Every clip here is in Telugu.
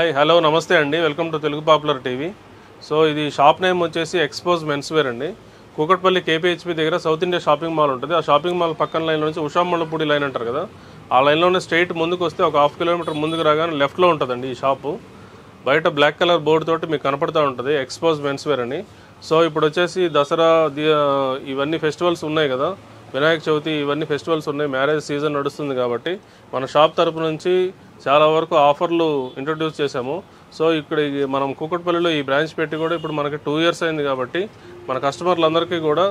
హాయ్ హలో నమస్తే అండి, welcome to Telugu popular TV. So ఇది షాప్ నేమ్ వచ్చేసి ఎక్స్పోజ్ మెన్స్ వేర్ అండి. కూకట్పల్లి కేపీహెచ్పీ దగ్గర సౌత్ ఇండియా షాపింగ్ మాల్ ఉంటుంది. ఆ షాపింగ్ మాల్ పక్కన లైన్ నుంచి ఉషామల్లపూడి లైన్ అంటారు కదా, ఆ లైన్లోనే స్ట్రైట్ ముందుకు వస్తే ఒక హాఫ్ కిలోమీటర్ ముందుకు రాగానే లెఫ్ట్లో ఉంటుందండి ఈ షాపు. బయట బ్లాక్ కలర్ బోర్డు తోటి మీకు కనపడుతూ ఉంటుంది ఎక్స్పోజ్ మెన్స్ వేర్ అని. సో ఇప్పుడు వచ్చేసి దసరా ఇవన్నీ ఫెస్టివల్స్ ఉన్నాయి కదా, వినాయక చవితి ఇవన్నీ ఫెస్టివల్స్ ఉన్నాయి, మ్యారేజ్ సీజన్ నడుస్తుంది కాబట్టి మన షాప్ తరపు నుంచి చాలా వరకు ఆఫర్లు ఇంట్రడ్యూస్ చేశాము. సో ఇక్కడ మనం కూకట్పల్లిలో ఈ బ్రాంచ్ పెట్టి కూడా ఇప్పుడు మనకి 2 years అయింది కాబట్టి మన కస్టమర్లందరికీ కూడా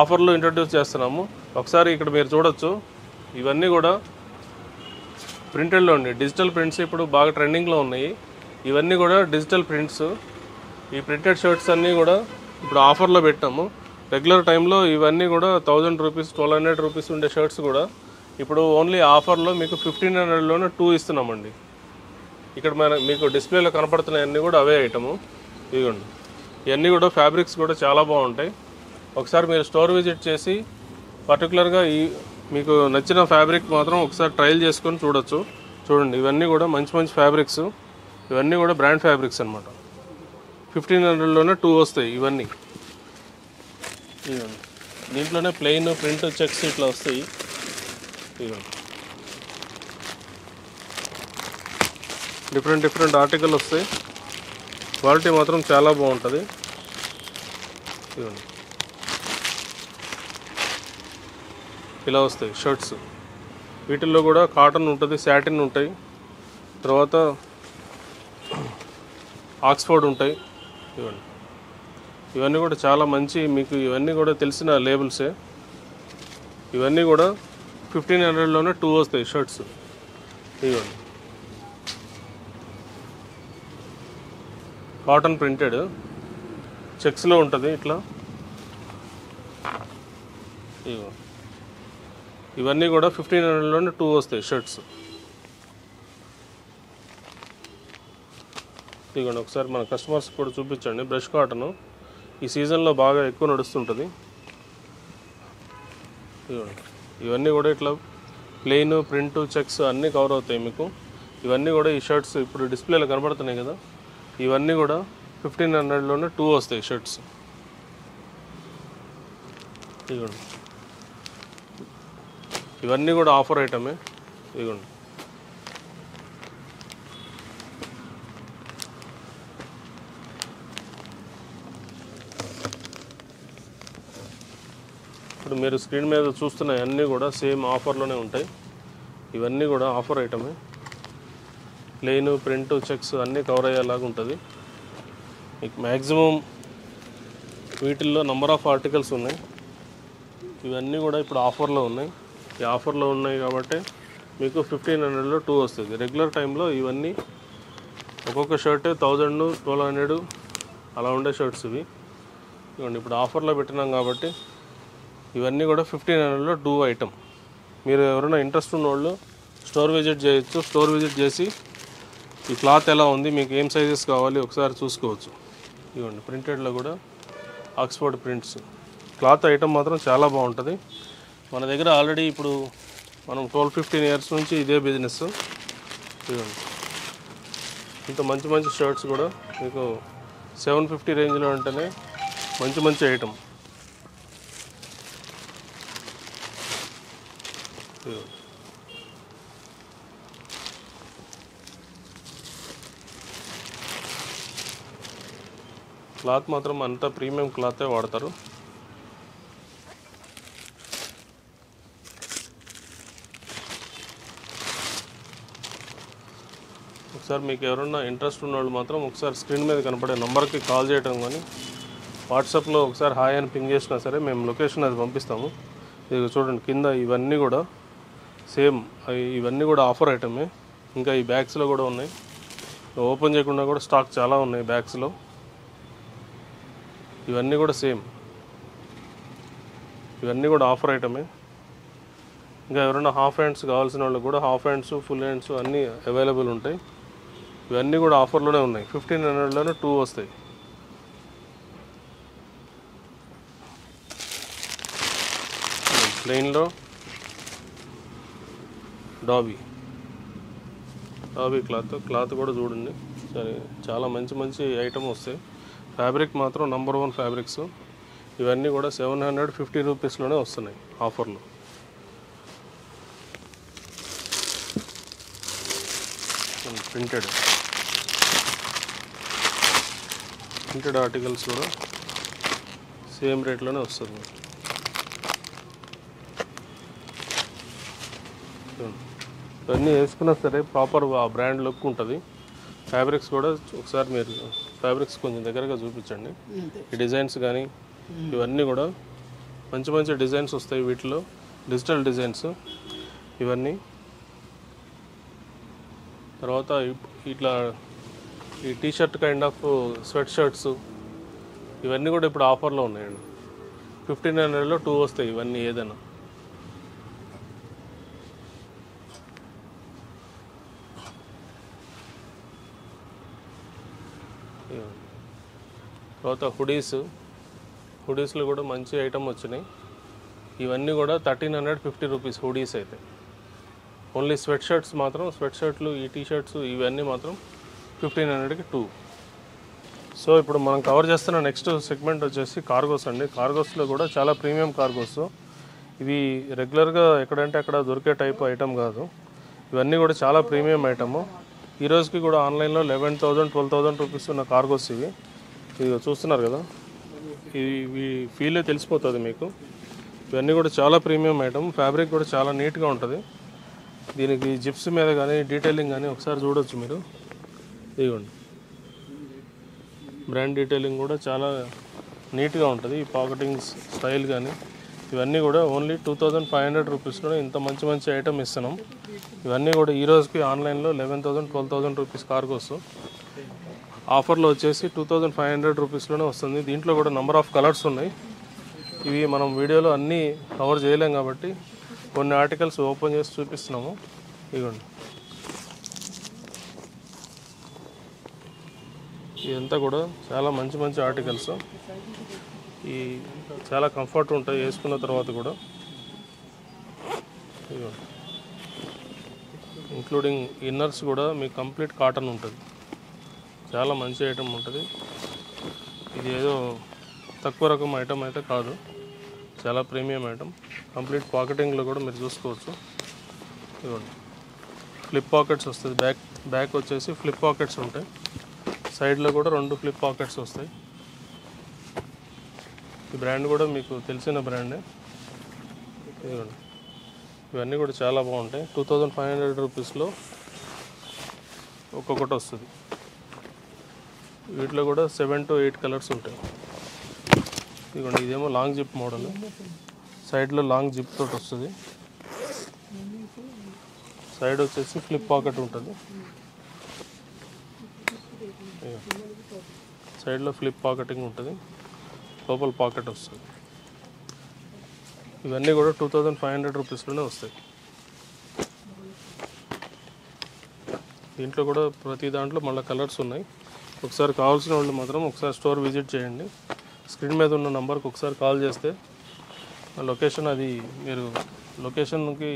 ఆఫర్లు ఇంట్రడ్యూస్ చేస్తున్నాము. ఒకసారి ఇక్కడ మీరు చూడొచ్చు, ఇవన్నీ కూడా ప్రింటెడ్లో అండి. డిజిటల్ ప్రింట్స్ ఇప్పుడు బాగా ట్రెండింగ్లో ఉన్నాయి. ఇవన్నీ కూడా డిజిటల్ ప్రింట్స్. ఈ ప్రింటెడ్ షర్ట్స్ అన్నీ కూడా ఇప్పుడు ఆఫర్లో పెట్టాము. రెగ్యులర్ టైంలో ఇవన్నీ కూడా 1000 రూపీస్ 1200 రూపీస్ ఉండే షర్ట్స్ కూడా ఇప్పుడు ఓన్లీ ఆఫర్లో మీకు 1500లోనే 2 ఇస్తున్నామండి. ఇక్కడ మీకు డిస్ప్లేలో కనపడుతున్నాయన్నీ కూడా అవే ఐటము. ఇదిగోండి, ఇవన్నీ కూడా ఫ్యాబ్రిక్స్ కూడా చాలా బాగుంటాయి. ఒకసారి మీరు స్టోర్ విజిట్ చేసి పర్టికులర్గా మీకు నచ్చిన ఫ్యాబ్రిక్ మాత్రం ఒకసారి ట్రయల్ చేసుకొని చూడొచ్చు. చూడండి, ఇవన్నీ కూడా మంచి మంచి ఫ్యాబ్రిక్స్, ఇవన్నీ కూడా బ్రాండ్ ఫ్యాబ్రిక్స్ అనమాట. 1500లోనే 2 వస్తాయి ఇవన్నీ. ఇదిగోండి, దీంట్లోనే ప్లెయిన్ ప్రింట్ చెక్స్ ఇట్లా వస్తాయి. ఇదిగోండి, డిఫరెంట్ ఆర్టికల్ వస్తాయి. క్వాలిటీ మాత్రం చాలా బాగుంటుంది. ఇదిగోండి, ఇలా వస్తాయి షర్ట్స్. వీటిల్లో కూడా కాటన్ ఉంటుంది, శాటిన్ ఉంటాయి, తర్వాత ఆక్స్ఫర్డ్ ఉంటాయి. ఇవన్నీ ఇవన్నీ కూడా చాలా మంచి, మీకు ఇవన్నీ కూడా తెలిసిన లేబుల్సే. ఇవన్నీ కూడా 1500లోనే 2 వస్తాయి షర్ట్స్. ఇవ్వండి, కాటన్ ప్రింటెడ్ చెక్స్లో ఉంటుంది ఇట్లా. ఇవన్నీ కూడా 1500లోనే 2 వస్తాయి షర్ట్స్. ఇదిగోండి, ఒకసారి మన కస్టమర్స్ కూడా చూపించండి. బ్రష్ కాటను ఈ సీజన్లో బాగా ఎక్కువ నడుస్తుంటుంది. ఇవన్నీ కూడా ఇట్లా ప్లెయిన్ ప్రింట్ చెక్స్ అన్నీ కవర్ అవుతాయి మీకు. ఇవన్నీ కూడా ఈ షర్ట్స్ ఇప్పుడు డిస్ప్లేలో కనబడుతున్నాయి కదా, ఇవన్నీ కూడా 1500లోనే 2 వస్తాయి షర్ట్స్. ఇదిగోండి, ఇవన్నీ కూడా ఆఫర్ ఐటమే. ఇదిగోండి, ఇప్పుడు మీరు స్క్రీన్ మీద చూస్తున్న అన్నీ కూడా సేమ్ ఆఫర్లోనే ఉంటాయి. ఇవన్నీ కూడా ఆఫర్ ఐటమే. ప్లెయిన్ ప్రింట్ చెక్స్ అన్నీ కవర్ అయ్యేలాగా ఉంటుంది. మీకు మ్యాక్సిమం వీటిల్లో నెంబర్ ఆఫ్ ఆర్టికల్స్ ఉన్నాయి. ఇవన్నీ కూడా ఇప్పుడు ఆఫర్లో ఉన్నాయి. ఈ ఆఫర్లో ఉన్నాయి కాబట్టి మీకు 1500లో 2 వస్తుంది. రెగ్యులర్ టైంలో ఇవన్నీ ఒక్కొక్క షర్ట్ 1000 1200 అలా ఉండే షర్ట్స్ ఇవి. ఇవ్వండి, ఇప్పుడు ఆఫర్లో పెట్టినాం కాబట్టి ఇవన్నీ కూడా 1500లో 2 ఐటమ్. మీరు ఎవరైనా ఇంట్రెస్ట్ ఉన్న వాళ్ళు స్టోర్ విజిట్ చేయొచ్చు. స్టోర్ విజిట్ చేసి ఈ క్లాత్ ఎలా ఉంది, మీకు ఏం సైజెస్ కావాలి ఒకసారి చూసుకోవచ్చు. ఇవ్వండి, ప్రింటెడ్లో కూడా ఆక్స్ఫర్డ్ ప్రింట్స్. క్లాత్ ఐటమ్ మాత్రం చాలా బాగుంటుంది. మన దగ్గర ఆల్రెడీ ఇప్పుడు మనం 12-15 years నుంచి ఇదే బిజినెస్. ఇవ్వండి, ఇంత మంచి మంచి షర్ట్స్ కూడా మీకు 750 రేంజ్లో ఉంటేనే మంచి ఐటమ్. క్లాత్ మాత్రం అంతా ప్రీమియం క్లాతే వాడతారు. ఒకసారి మీకు ఎవరన్నా ఇంట్రెస్ట్ ఉన్న వాళ్ళు మాత్రం ఒకసారి స్క్రీన్ మీద కనపడే నెంబర్కి కాల్ చేయడం కానీ వాట్సాప్లో ఒకసారి హాయ్ అని పింగ్ చేసినా సరే మేము లొకేషన్ అది పంపిస్తాము. ఇది చూడండి, కింద ఇవన్నీ కూడా సేమ్, ఇవన్నీ కూడా ఆఫర్ ఐటమే. ఇంకా ఈ బ్యాగ్స్లో కూడా ఉన్నాయి, ఓపెన్ చేయకుండా కూడా స్టాక్ చాలా ఉన్నాయి బ్యాగ్స్లో. ఇవన్నీ కూడా సేమ్, ఇవన్నీ కూడా ఆఫర్ ఐటమే. ఇంకా ఎవరైనా హాఫ్ హ్యాండ్స్ కావాల్సిన వాళ్ళు కూడా హాఫ్ హ్యాండ్స్ ఫుల్ హ్యాండ్స్ అన్నీ అవైలబుల్ ఉంటాయి. ఇవన్నీ కూడా ఆఫర్లోనే ఉన్నాయి. 1500లోనే 2 వస్తాయి. ప్లెయిన్లో డాబీ క్లాత్ కూడా చూడండి. సరే చాలా మంచి మంచి ఐటమ్ వస్తాయి. ఫ్యాబ్రిక్ మాత్రం నంబర్ 1 ఫ్యాబ్రిక్స్. ఇవన్నీ కూడా 750 రూపీస్లోనే వస్తున్నాయి ఆఫర్లో. ప్రింటెడ్ ఆర్టికల్స్ కూడా సేమ్ రేట్లోనే వస్తుంది. ఇవన్నీ వేసుకున్నా సరే ప్రాపర్ ఆ బ్రాండ్ లుక్ ఉంటుంది. ఫ్యాబ్రిక్స్ కూడా ఒకసారి మీరు ఫ్యాబ్రిక్స్ కొంచెం దగ్గరగా చూపించండి. ఈ డిజైన్స్ కానీ ఇవన్నీ కూడా మంచి మంచి డిజైన్స్ వస్తాయి వీటిలో, డిజిటల్ డిజైన్స్ ఇవన్నీ. తర్వాత ఇట్లా ఈ t shirt kind of sweatshirts ఇవన్నీ కూడా ఇప్పుడు ఆఫర్లో ఉన్నాయండి. 1500లో 2 వస్తాయి ఇవన్నీ ఏదైనా. తర్వాత హుడీస్లో కూడా మంచి ఐటమ్ వచ్చినాయి. ఇవన్నీ కూడా 1350 రూపీస్ హుడీస్ అయితే. ఓన్లీ స్వెట్ షర్ట్స్ మాత్రం, స్వెట్ షర్ట్లు ఈ టీషర్ట్స్ ఇవన్నీ మాత్రం 1500కి 2. సో ఇప్పుడు మనం కవర్ చేస్తున్న నెక్స్ట్ సెగ్మెంట్ వచ్చేసి కార్గోస్ అండి. కార్గోస్లో కూడా చాలా ప్రీమియం కార్గోస్. ఇవి రెగ్యులర్గా ఎక్కడంటే అక్కడ దొరికే టైప్ ఐటమ్ కాదు. ఇవన్నీ కూడా చాలా ప్రీమియం ఐటము. ఈ రోజుకి కూడా ఆన్లైన్లో 11,000 12,000 రూపీస్ ఉన్న కార్గోస్ ఇవి చూస్తున్నారు కదా. ఇవి ఫీలే తెలిసిపోతుంది మీకు. ఇవన్నీ కూడా చాలా ప్రీమియం ఐటమ్. ఫ్యాబ్రిక్ కూడా చాలా నీట్గా ఉంటుంది. దీనికి జిప్స్ మీద కానీ డీటెయిలింగ్ కానీ ఒకసారి చూడొచ్చు మీరు. ఇదిగోండి బ్రాండ్ డీటెయిలింగ్ కూడా చాలా నీట్గా ఉంటుంది. ఈ పాకెటింగ్ స్టైల్ కానీ ఇవన్నీ కూడా ఓన్లీ 2500 రూపీస్లోనే ఇంత మంచి మంచి ఐటమ్ ఇస్తున్నాం. ఇవన్నీ కూడా ఈ రోజుకి ఆన్లైన్లో 11,000 12,000 రూపీస్ కార్గోస్. ఆఫర్లో వచ్చేసి 2500 రూపీస్లోనే వస్తుంది. దీంట్లో కూడా నెంబర్ ఆఫ్ కలర్స్ ఉన్నాయి. ఇవి మనం వీడియోలో అన్నీ కవర్ చేయలేం కాబట్టి కొన్ని ఆర్టికల్స్ ఓపెన్ చేసి చూపిస్తున్నాము. ఇదిగోండి ఇదంతా కూడా చాలా మంచి మంచి ఆర్టికల్స్. ఈ చాలా కంఫర్ట్ ఉంటాయి వేసుకున్న తర్వాత కూడా. ఇంక్లూడింగ్ ఇన్నర్స్ కూడా మీకు కంప్లీట్ కాటన్ ఉంటుంది. చాలా మంచి ఐటమ్ ఉంటుంది. ఇది ఏదో తక్కువ రకం ఐటమ్ అయితే కాదు, చాలా ప్రీమియం ఐటమ్. కంప్లీట్ పాకెటింగ్లో కూడా మీరు చూసుకోవచ్చు. ఇదిగోండి ఫ్లిప్ పాకెట్స్ వస్తుంది. బ్యాక్ వచ్చేసి ఫ్లిప్ పాకెట్స్ ఉంటాయి. సైడ్లో కూడా 2 ఫ్లిప్ పాకెట్స్ వస్తాయి. ఈ బ్రాండ్ కూడా మీకు తెలిసిన బ్రాండే. ఇదిగోండి ఇవన్నీ కూడా చాలా బాగుంటాయి. 2500 రూపీస్లో ఒక్కొక్కటి వస్తుంది. వీటిలో కూడా 7 to 8 కలర్స్ ఉంటాయి. ఇదిగోండి ఇదేమో లాంగ్ జిప్ మోడల్. సైడ్లో లాంగ్ జిప్ తోటి వస్తుంది. సైడ్ వచ్చేసి ఫ్లిప్ పాకెట్ ఉంటుంది. సైడ్లో ఫ్లిప్ పాకెటింగ్ ఉంటుంది, లోపల పాకెట్ వస్తుంది. ఇవన్నీ కూడా 2500 రూపీస్లోనే వస్తాయి. దీంట్లో కూడా ప్రతి దాంట్లో మళ్ళీ కలర్స్ ఉన్నాయి. ఒకసారి కావాల్సిన వాళ్ళు మాత్రం ఒకసారి స్టోర్ విజిట్ చేయండి. స్క్రీన్ మీద ఉన్న నెంబర్కి ఒకసారి కాల్ చేస్తే లొకేషన్ అది మీరు లొకేషన్కి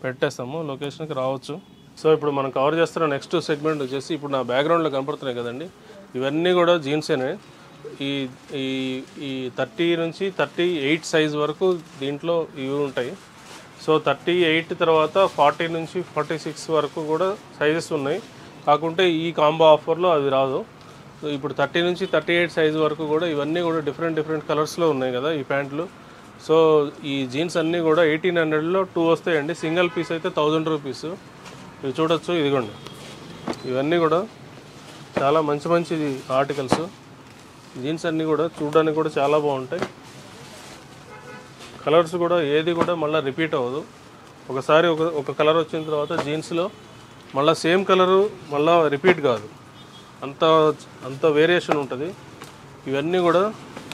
పెట్టేస్తాము, లొకేషన్కి రావచ్చు. సో ఇప్పుడు మనం కవర్ చేస్తున్న నెక్స్ట్ సెగ్మెంట్ వచ్చేసి ఇప్పుడు నా బ్యాక్గ్రౌండ్లో కనపడుతున్నాయి కదండి, ఇవన్నీ కూడా జీన్సేనే. ఈ ఈ 30 నుంచి 38 సైజ్ వరకు దీంట్లో ఇవి ఉంటాయి. సో 38 తర్వాత 40 నుంచి 46 వరకు కూడా సైజెస్ ఉన్నాయి. కాకుంటే ఈ కాంబో ఆఫర్లో అది రాదు. సో ఇప్పుడు 30 నుంచి 38 సైజ్ వరకు కూడా ఇవన్నీ కూడా డిఫరెంట్ కలర్స్లో ఉన్నాయి కదా ఈ ప్యాంట్లు. సో ఈ జీన్స్ అన్నీ కూడా 1800లో 2 వస్తాయండి. సింగిల్ పీస్ అయితే 1000 రూపీస్. ఇవి చూడొచ్చు. ఇదిగోండి ఇవన్నీ కూడా చాలా మంచి ఆర్టికల్స్. జీన్స్ అన్నీ కూడా చూడడానికి కూడా చాలా బాగుంటాయి. కలర్స్ కూడా ఏది కూడా మళ్ళీ రిపీట్ అవ్వదు. ఒకసారి ఒక కలర్ వచ్చిన తర్వాత జీన్స్లో మళ్ళీ సేమ్ కలరు మళ్ళీ రిపీట్ కాదు, అంత వేరియేషన్ ఉంటుంది. ఇవన్నీ కూడా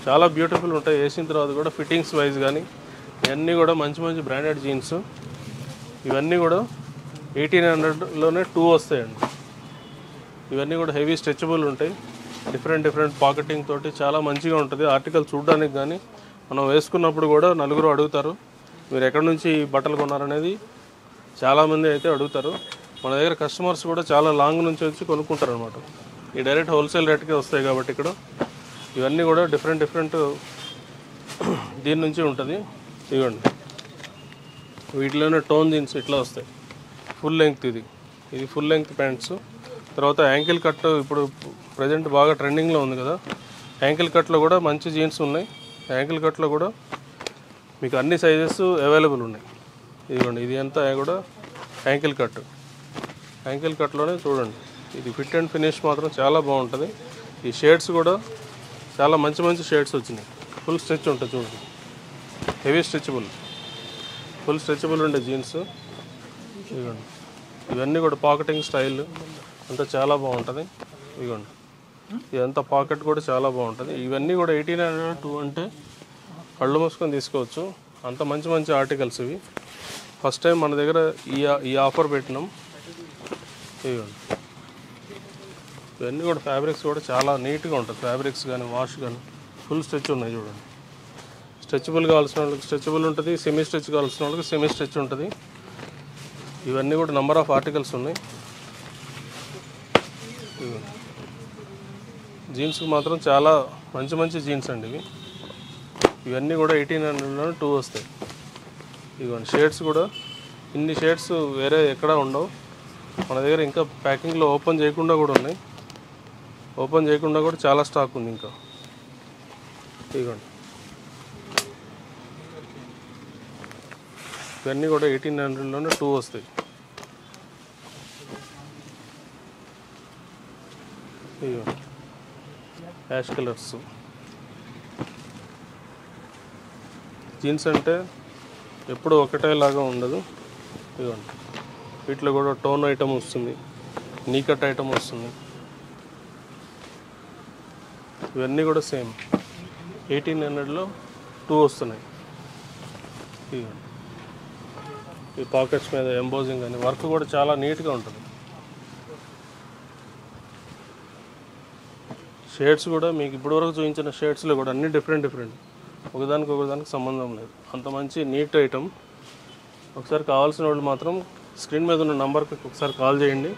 చాలా బ్యూటిఫుల్ ఉంటాయి. వేసిన తర్వాత కూడా ఫిట్టింగ్స్ వైజ్ కానీ ఇవన్నీ కూడా మంచి బ్రాండెడ్ జీన్స్. ఇవన్నీ కూడా 1800లోనే 2 వస్తాయండి. ఇవన్నీ కూడా హెవీ స్ట్రెచబుల్ ఉంటాయి. డిఫరెంట్ పాకెటింగ్ తోటి చాలా మంచిగా ఉంటుంది. ఆర్టికల్ చూడడానికి కానీ మనం వేసుకున్నప్పుడు కూడా నలుగురు అడుగుతారు మీరు ఎక్కడి నుంచి బట్టలు కొన్నారనేది చాలామంది అయితే అడుగుతారు. మన దగ్గర కస్టమర్స్ కూడా చాలా లాంగ్ నుంచి వచ్చి కొనుక్కుంటారు అనమాట. ఈ డైరెక్ట్ హోల్సేల్ రేట్కే వస్తాయి కాబట్టి ఇక్కడ ఇవన్నీ కూడా డిఫరెంట్ దీని నుంచి ఉంటుంది. ఇవ్వండి, వీటిలోనే టోన్ జీన్స్ ఇట్లా వస్తాయి. ఫుల్ లెంగ్త్ ఇది ఫుల్ లెంగ్త్ ప్యాంట్స్. తర్వాత యాంకిల్ కట్ ఇప్పుడు ప్రజెంట్ బాగా ట్రెండింగ్లో ఉంది కదా. యాంకిల్ కట్లో కూడా మంచి జీన్స్ ఉన్నాయి. యాంకిల్ కట్లో కూడా మీకు అన్ని సైజెస్ అవైలబుల్ ఉన్నాయి. ఇదిగోండి, ఇది అంతా కూడా యాంకిల్ కట్లోనే చూడండి. ఇది ఫిట్ అండ్ ఫినిష్ మాత్రం చాలా బాగుంటుంది. ఈ షేడ్స్ కూడా చాలా మంచి షేడ్స్ వచ్చినాయి. ఫుల్ స్ట్రెచ్ ఉంటుంది చూడండి, హెవీ ఫుల్ స్ట్రెచబుల్ ఉండే జీన్స్. ఇదిగోండి, ఇవన్నీ కూడా పాకెటింగ్ స్టైల్ అంతా చాలా బాగుంటుంది. ఇదిగోండి, ఇదంతా పాకెట్ కూడా చాలా బాగుంటుంది. ఇవన్నీ కూడా 1802 అంటే కళ్ళు మూసుకొని తీసుకోవచ్చు. అంత మంచి ఆర్టికల్స్ ఇవి. ఫస్ట్ టైం మన దగ్గర ఈ ఆఫర్ పెట్టినాం. ఇదిగోండి, ఇవన్నీ కూడా ఫ్యాబ్రిక్స్ కూడా చాలా నీట్గా ఉంటుంది. ఫ్యాబ్రిక్స్ కానీ వాష్ కానీ ఫుల్ స్ట్రెచ్ ఉన్నాయి చూడండి. స్ట్రెచబుల్ కావాల్సిన వాళ్ళకి స్ట్రెచబుల్ ఉంటుంది, సెమీ స్ట్రెచ్ కావాల్సిన వాళ్ళకి సెమీ స్ట్రెచ్ ఉంటుంది. ఇవన్నీ కూడా నెంబర్ ఆఫ్ ఆర్టికల్స్ ఉన్నాయి. జీన్స్కి మాత్రం చాలా మంచి జీన్స్ అండి ఇవి. ఇవన్నీ కూడా 1800లో 2 వస్తాయి. ఇదిగోండి, షేడ్స్ కూడా ఇన్ని షేడ్స్ వేరే ఎక్కడా ఉండవు మన దగ్గర. ఇంకా ప్యాకింగ్లో ఓపెన్ చేయకుండా కూడా ఉన్నాయి. ఓపెన్ చేయకుండా కూడా చాలా స్టాక్ ఉంది ఇంకా. ఇదిగోండి, ఇవన్నీ కూడా 1800లోనే 2 వస్తాయి. ఇదిగోండి, యాష్ కలర్స్. జీన్స్ అంటే ఎప్పుడు ఒకటేలాగా ఉండదు. ఇదిగోండి, వీటిలో కూడా టోన్ ఐటమ్ వస్తుంది, నీ కట్ ఐటమ్ వస్తుంది. ఇవన్నీ కూడా సేమ్ 1800లో 2 వస్తున్నాయి. ఇదిగోండి, ఈ పాకెట్స్ మీద ఎంబోజింగ్ అని వర్క్ కూడా చాలా నీట్గా ఉంటుంది. షేడ్స్ కూడా మీకు ఇప్పటివరకు చూపించిన షేడ్స్లో కూడా అన్నీ డిఫరెంట్ ఒకదానికి సంబంధం లేదు. అంత మంచి నీట్ ఐటమ్. ఒకసారి కావాల్సిన వాళ్ళు మాత్రం స్క్రీన్ మీద ఉన్న నంబర్కి ఒకసారి కాల్ చేయండి.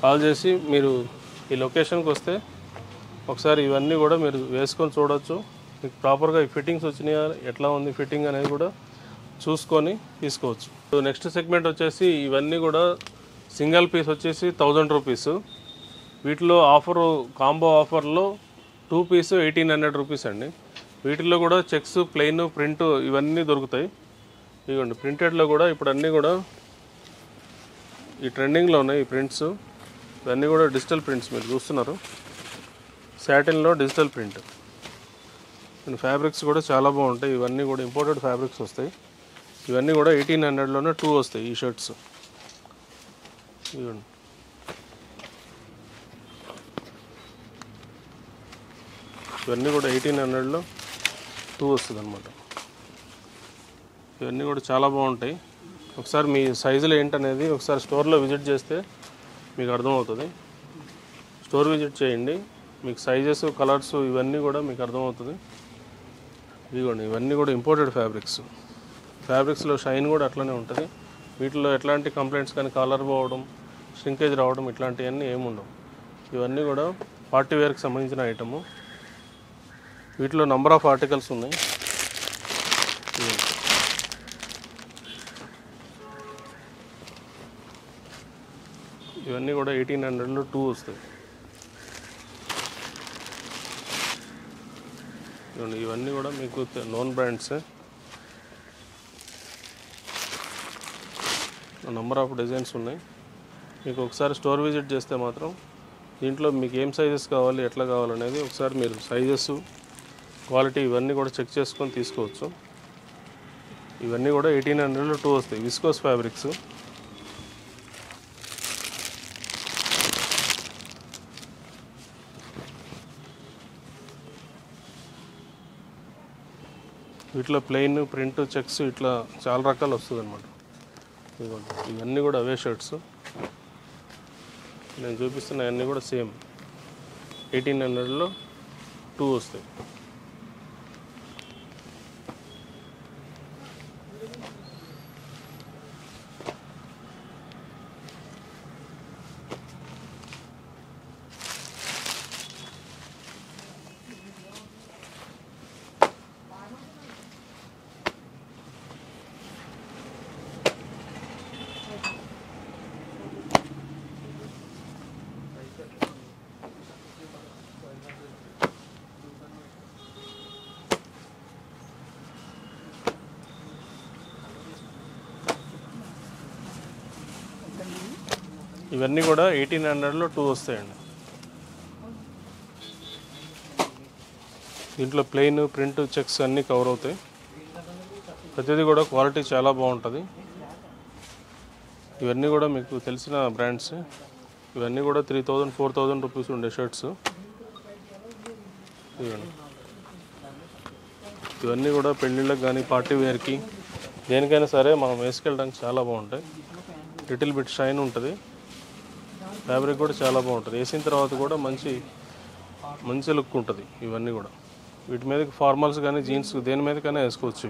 కాల్ చేసి మీరు ఈ లొకేషన్కి వస్తే ఒకసారి ఇవన్నీ కూడా మీరు వేసుకొని చూడవచ్చు. మీకు ప్రాపర్గా ఈ ఫిట్టింగ్స్ వచ్చినాయా, ఎట్లా ఉంది ఫిట్టింగ్ అనేది కూడా చూసుకొని తీసుకోవచ్చు. నెక్స్ట్ సెగ్మెంట్ వచ్చేసి ఇవన్నీ కూడా సింగిల్ పీస్ వచ్చేసి 1000 రూపీస్. వీటిలో కాంబో ఆఫర్లో 2 పీస్ 1800 రూపీస్ అండి. వీటిల్లో కూడా చెక్స్, ప్లెయిన్, ప్రింట్ ఇవన్నీ దొరుకుతాయి. ఇదిగోండి, ప్రింటెడ్లో కూడా ఇప్పుడు అన్నీ కూడా ఈ ట్రెండింగ్లో ఉన్నాయి. ఈ ప్రింట్స్ ఇవన్నీ కూడా డిజిటల్ ప్రింట్స్ మీరు చూస్తున్నారు. శాటిన్లో డిజిటల్ ప్రింట్. ఫ్యాబ్రిక్స్ కూడా చాలా బాగుంటాయి. ఇవన్నీ కూడా ఇంపోర్టెడ్ ఫ్యాబ్రిక్స్ వస్తాయి. ఇవన్నీ కూడా 1800లోనే 2 వస్తాయి ఈ షర్ట్స్. ఇదిగోండి, ఇవన్నీ కూడా 1800లో 2 వస్తుంది అనమాట. ఇవన్నీ కూడా చాలా బాగుంటాయి. ఒకసారి మీ సైజులు ఏంటనేది ఒకసారి స్టోర్లో విజిట్ చేస్తే మీకు అర్థమవుతుంది. స్టోర్ విజిట్ చేయండి, మీకు సైజెస్, కలర్స్ ఇవన్నీ కూడా మీకు అర్థమవుతుంది. ఇదిగోండి, ఇవన్నీ కూడా ఇంపోర్టెడ్ ఫ్యాబ్రిక్స్లో షైన్ కూడా అట్లనే ఉంటుంది. వీటిలో ఎట్లాంటి కంప్లైంట్స్ కానీ కలర్ పోవడం, ష్రింకేజ్ రావడం ఇట్లాంటివన్నీ ఏముండవు. ఇవన్నీ కూడా పార్టీ వేర్కి సంబంధించిన ఐటము. వీటిలో నంబర్ ఆఫ్ ఆర్టికల్స్ ఉన్నాయి. ఇవన్నీ కూడా 1800లో 2 వస్తాయి. ఇవన్నీ కూడా మీకు known brands. Number of designs ఉన్నాయి. మీకు ఒకసారి స్టోర్ విజిట్ చేస్తే మాత్రం దీంట్లో మీకు ఏం సైజెస్ కావాలి, ఎట్లా కావాలనేది ఒకసారి మీరు సైజెస్, క్వాలిటీ ఇవన్నీ కూడా చెక్ చేసుకొని తీసుకోవచ్చు. ఇవన్నీ కూడా 1800లో 2 వస్తాయి. Viscose fabrics. వీటిలో ప్లెయిన్, ప్రింట్, చెక్స్ ఇట్లా చాలా రకాలు వస్తుంది అనమాట. ఇవన్నీ కూడా అవే షర్ట్స్. నేను చూపిస్తున్న అన్నీ కూడా సేమ్ 1800లో 2 వస్తాయి. ఇవన్నీ కూడా 1800లో 2 వస్తాయండి. దీంట్లో ప్లెయిన్, ప్రింట్, చెక్స్ అన్నీ కవర్ అవుతాయి. ప్రతిదీ కూడా క్వాలిటీ చాలా బాగుంటుంది. ఇవన్నీ కూడా మీకు తెలిసిన బ్రాండ్స్. ఇవన్నీ కూడా 3000, 4000 రూపీస్ ఉండే షర్ట్స్. ఇవన్నీ కూడా పెళ్ళిళ్ళకి కానీ పార్టీ వేర్కి దేనికైనా సరే మనం వేసుకెళ్ళడానికి చాలా బాగుంటాయి. లిటిల్ బిట్ షైన్ ఉంటుంది. ఫ్యాబ్రిక్ కూడా చాలా బాగుంటుంది. వేసిన తర్వాత కూడా మంచి లుక్ ఉంటుంది. ఇవన్నీ కూడా వీటి మీదకి ఫార్మల్స్ కానీ జీన్స్ దేని మీదకైనా వేసుకోవచ్చు.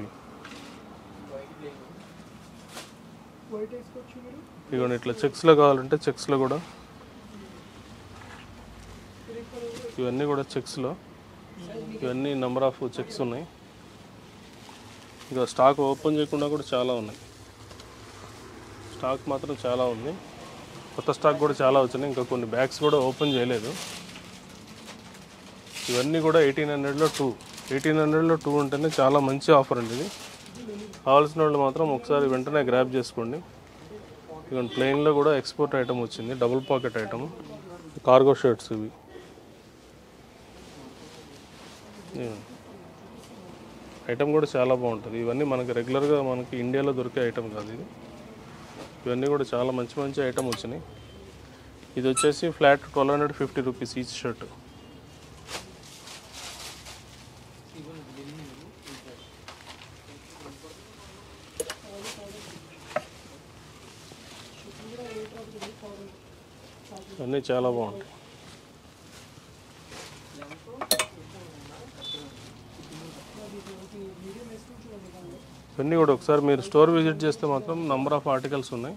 ఇవన్నీ ఇట్లా చెక్స్లో కావాలంటే చెక్స్లో కూడా, ఇవన్నీ కూడా చెక్స్లో, ఇవన్నీ నెంబర్ ఆఫ్ చెక్స్ ఉన్నాయి. ఇంకా స్టాక్ ఓపెన్ చేయకుండా కూడా చాలా ఉన్నాయి. స్టాక్ మాత్రం చాలా ఉంది. కొత్త స్టాక్ కూడా చాలా వచ్చినాయి. ఇంకా కొన్ని బ్యాగ్స్ కూడా ఓపెన్ చేయలేదు. ఇవన్నీ కూడా 1800లో 2. 1800లో 2 ఉంటేనే చాలా మంచి ఆఫర్ అండి. ఇది కావాల్సిన వాళ్ళు మాత్రం ఒకసారి వెంటనే గ్రాబ్ చేసుకోండి. ఇవన్నీ ప్లెయిన్లో కూడా ఎక్స్పోర్ట్ ఐటమ్ వచ్చింది, double pocket item, cargo shirts. ఇవి ఐటమ్ కూడా చాలా బాగుంటుంది. ఇవన్నీ మనకి రెగ్యులర్గా మనకి ఇండియాలో దొరికే ఐటమ్ కాదు ఇది. ఇవన్నీ కూడా చాలా మంచి ఐటమ్ వచ్చినాయి. ఇది వచ్చేసి ఫ్లాట్ 1250 రూపీస్ ఈచ్ షర్ట్. అన్నీ చాలా బాగుంటాయి. ఇవన్నీ కూడా ఒకసారి మీరు స్టోర్ విజిట్ చేస్తే మాత్రం నెంబర్ ఆఫ్ ఆర్టికల్స్ ఉన్నాయి.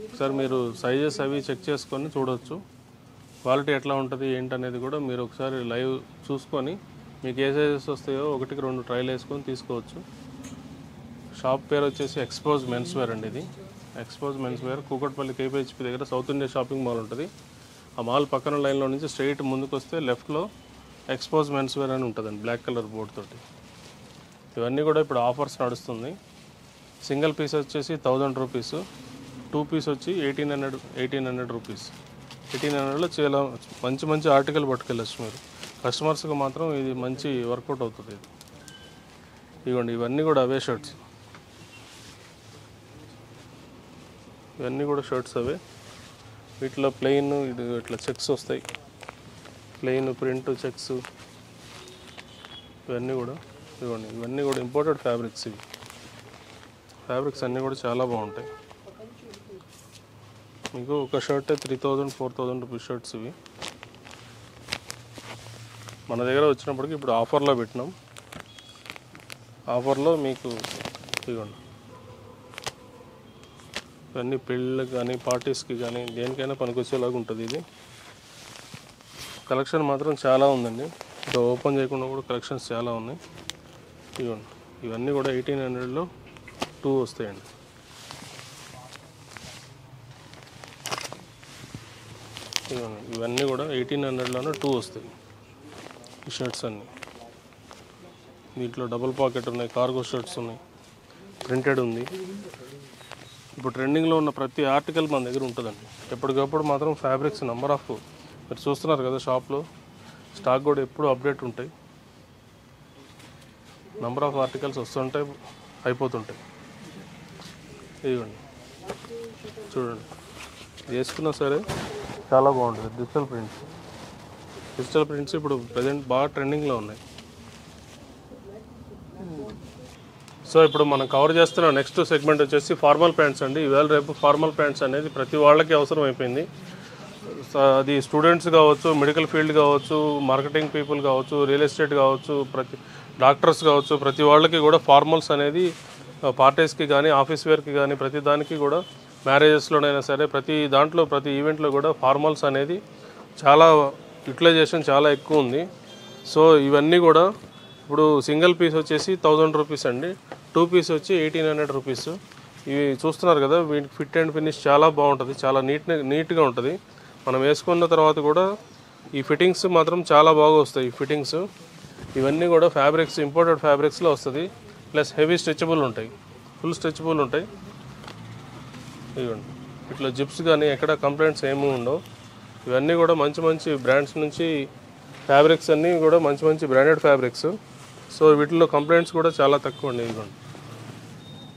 ఒకసారి మీరు సైజెస్ అవి చెక్ చేసుకొని చూడవచ్చు. క్వాలిటీ ఎట్లా ఉంటుంది ఏంటనేది కూడా మీరు ఒకసారి లైవ్ చూసుకొని మీకు ఏ సైజెస్ వస్తాయో 1-2 ట్రైల్ వేసుకొని తీసుకోవచ్చు. షాప్ పేరు వచ్చేసి ఎక్స్పోజ్ మెన్స్ వేర్ అండి. ఇది expose men's wear Kukatpally KPHP దగ్గర సౌత్ ఇండియా షాపింగ్ మాల్ ఉంటుంది. ఆ మాల్ పక్కన లైన్లో నుంచి స్ట్రైట్ ముందుకు వస్తే లెఫ్ట్లో ఎక్స్పోజ్ మెన్స్ వేర్ అని ఉంటుందండి, బ్లాక్ కలర్ బోర్డ్ తోటి. ఇవన్నీ కూడా ఇప్పుడు ఆఫర్స్ నడుస్తుంది. సింగిల్ పీస్ వచ్చేసి 1000 రూపీస్, 2 పీస్ వచ్చి 1800 రూపీస్. 1800లో చాలా మంచి ఆర్టికల్ పట్టుకెళ్ళచ్చు మీరు. కస్టమర్స్కి మాత్రం ఇది మంచి వర్కౌట్ అవుతుంది. ఇది ఇవ్వండి, ఇవన్నీ కూడా అవే షర్ట్స్. ఇవన్నీ కూడా షర్ట్స్ అవే. వీటిలో ప్లెయిన్, ఇది ఇట్లా చెక్స్ వస్తాయి. ప్లెయిన్, ప్రింట్, చెక్స్ ఇవన్నీ కూడా ఇవ్వండి. ఇవన్నీ కూడా ఇంపోర్టెడ్ ఫ్యాబ్రిక్స్. ఇవి ఫ్యాబ్రిక్స్ అన్నీ కూడా చాలా బాగుంటాయి. మీకు ఒక షర్ట్ 3000, 4000 రూపీస్ షర్ట్స్. ఇవి మన దగ్గర వచ్చినప్పటికి ఇప్పుడు ఆఫర్లో పెట్టినాం. ఆఫర్లో మీకు ఇవ్వండి, ఇవన్నీ పెళ్ళిళ్ళకి కానీ పార్టీస్కి కానీ దేనికైనా పనికొచ్చేలాగా ఉంటుంది. ఇది కలెక్షన్ మాత్రం చాలా ఉందండి. ఇంకా ఓపెన్ చేయకుండా కూడా కలెక్షన్స్ చాలా ఉన్నాయి. ఇవ్వండి, ఇవన్నీ కూడా 1800లో 2 వస్తాయండి. ఇవ్వండి, ఇవన్నీ కూడా 1800లోనే 2 వస్తాయి ఈ షర్ట్స్ అన్నీ. దీంట్లో డబుల్ పాకెట్ ఉన్నాయి, కార్గో షర్ట్స్ ఉన్నాయి, ప్రింటెడ్ ఉంది. ఇప్పుడు ట్రెండింగ్లో ఉన్న ప్రతి ఆర్టికల్ మన దగ్గర ఉంటుందండి. ఎప్పటికప్పుడు మాత్రం ఫ్యాబ్రిక్స్ నెంబర్ ఆఫ్ మీరు చూస్తున్నారు కదా షాప్లో, స్టాక్ కూడా ఎప్పుడు అప్డేట్ ఉంటాయి. నెంబర్ ఆఫ్ ఆర్టికల్స్ వస్తుంటాయి, అయిపోతుంటాయి. ఇవ్వండి, చూడండి, వేసుకున్నా సరే చాలా బాగుంటుంది. డిజిటల్ ప్రింట్స్ ఇప్పుడు ప్రజెంట్ బాగా ట్రెండింగ్లో ఉన్నాయి. సో ఇప్పుడు మనం కవర్ చేస్తున్న నెక్స్ట్ సెగ్మెంట్ వచ్చేసి ఫార్మల్ ప్యాంట్స్ అండి. ఈవేళ రేపు ఫార్మల్ ప్యాంట్స్ అనేది ప్రతి వాళ్ళకి అవసరం అయిపోయింది. అది స్టూడెంట్స్ కావచ్చు, మెడికల్ ఫీల్డ్ కావచ్చు, మార్కెటింగ్ పీపుల్ కావచ్చు, రియల్ ఎస్టేట్ కావచ్చు, ప్రతి డాక్టర్స్ కావచ్చు, ప్రతి వాళ్ళకి కూడా ఫార్మల్స్ అనేది పార్టీస్కి కానీ ఆఫీస్ వేర్కి కానీ ప్రతి దానికి కూడా మ్యారేజెస్లోనైనా సరే ప్రతి దాంట్లో ప్రతి ఈవెంట్లో కూడా ఫార్మల్స్ అనేది చాలా యూటిలైజేషన్ చాలా ఎక్కువ ఉంది. సో ఇవన్నీ కూడా ఇప్పుడు సింగిల్ పీస్ వచ్చేసి 1000 రూపీస్ అండి, 2 పీస్ వచ్చి 1800 రూపీస్. ఇవి చూస్తున్నారు కదా, వీటికి ఫిట్ అండ్ ఫినిష్ చాలా బాగుంటుంది, చాలా నీట్గా ఉంటుంది. మనం వేసుకున్న తర్వాత కూడా ఈ ఫిట్టింగ్స్ మాత్రం చాలా బాగా వస్తాయి. ఈ ఫిట్టింగ్స్ ఇవన్నీ కూడా ఫ్యాబ్రిక్స్ ఇంపోర్టెడ్ ఫ్యాబ్రిక్స్లో వస్తుంది. ప్లస్ హెవీ స్ట్రెచబుల్ ఉంటాయి, ఫుల్ స్ట్రెచబుల్ ఉంటాయి. ఇవ్వండి, వీటిలో జిప్స్ కానీ ఎక్కడ కంప్లైంట్స్ ఏమీ ఉండవు. ఇవన్నీ కూడా మంచి మంచి బ్రాండ్స్ నుంచి ఫ్యాబ్రిక్స్ అన్నీ కూడా మంచి మంచి బ్రాండెడ్ ఫ్యాబ్రిక్స్. సో వీటిలో కంప్లైంట్స్ కూడా చాలా తక్కువ అండి. ఇదిగోండి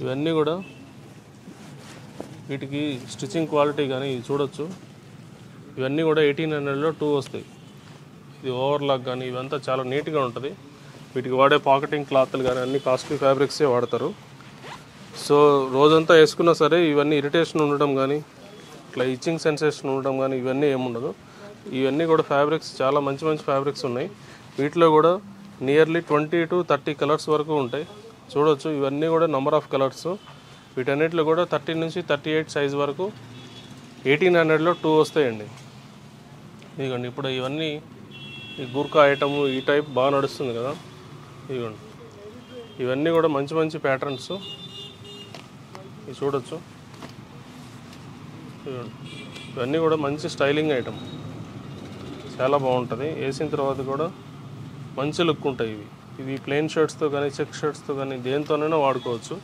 ఇవన్నీ కూడా వీటికి స్టిచ్చింగ్ క్వాలిటీ కానీ చూడొచ్చు. ఇవన్నీ కూడా 1800లో 2 వస్తాయి. ఇది ఓవర్లాక్ కానీ ఇవంతా చాలా నీట్గా ఉంటుంది. వీటికి వాడే పాకెటింగ్ క్లాత్లు కానీ అన్ని కాస్ట్లీ ఫ్యాబ్రిక్సే వాడతారు. సో రోజంతా వేసుకున్నా సరే ఇవన్నీ ఇరిటేషన్ ఉండడం కానీ ఇట్లా ఇచ్చింగ్ సెన్సేషన్ ఉండడం కానీ ఇవన్నీ ఏముండదు. ఇవన్నీ కూడా ఫ్యాబ్రిక్స్ చాలా మంచి మంచి ఫ్యాబ్రిక్స్ ఉన్నాయి. వీటిలో కూడా నియర్లీ 20 to 30 కలర్స్ వరకు ఉంటాయి. చూడొచ్చు ఇవన్నీ కూడా నెంబర్ ఆఫ్ కలర్స్. వీటన్నిటిలో కూడా 30 నుంచి 38 సైజ్ వరకు 1800లో 2 వస్తాయండి. ఇదిగోండి ఇప్పుడు ఇవన్నీ ఈ గుర్కా ఐటము ఈ టైప్ బాగా నడుస్తుంది కదా. ఇదిగోండి ఇవన్నీ కూడా మంచి మంచి ప్యాటర్న్స్ ఇవి చూడొచ్చు. ఇవన్నీ కూడా మంచి స్టైలింగ్ ఐటమ్, చాలా బాగుంటుంది. వేసిన తర్వాత కూడా మంచి లుక్ ఉంటాయి. ఇవి ప్లెయిన్ షర్ట్స్తో కానీ చెక్ షర్ట్స్తో కానీ దేనితోనైనా వాడుకోవచ్చు.